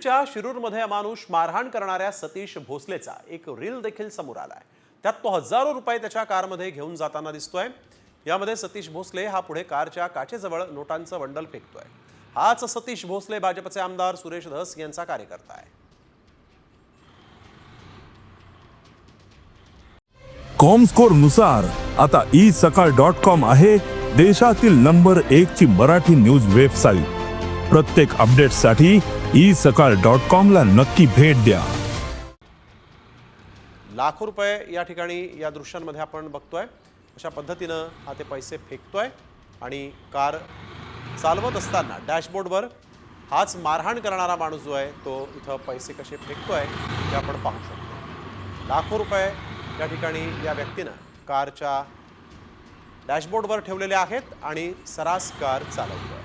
बीडच्या शिरूरमध्ये अमानुष मारहाण करणाऱ्या सतीश भोसलेचा एक रील देखील समोर आलाय। त्यात तो हजारो रुपये त्याच्या कारमध्ये घेऊन जाताना दिसतोय। यामध्ये सतीश भोसले हा पुढे कारच्या काचेजवळ नोटांचं बंडल फेकतोय। हाच सतीश भोसले भाजपचे आमदार सुरेश धस यांचा कार्यकर्ता आहे। कॉमस्कोर नुसार आता isakal.com आहे देशातील नंबर 1 ची मराठी न्यूज वेबसाईट। प्रत्येक अपडेटसाठी isakal.com ला नक्की भेट द्या। लाखो रुपये या ठिकाणी या दृश्यांमध्ये आपण बघतोय। अशा पद्धतीनं हा ते पैसे फेकतोय आणि कार चालवत असताना डॅशबोर्डवर हाच मारहाण करणारा माणूस जो आहे तो इथं पैसे कसे फेकतोय ते आपण पाहू शकतो। लाखो रुपये या ठिकाणी या व्यक्तीनं कारच्या डॅशबोर्डवर ठेवलेले आहेत आणि सरास कार चालवतोय।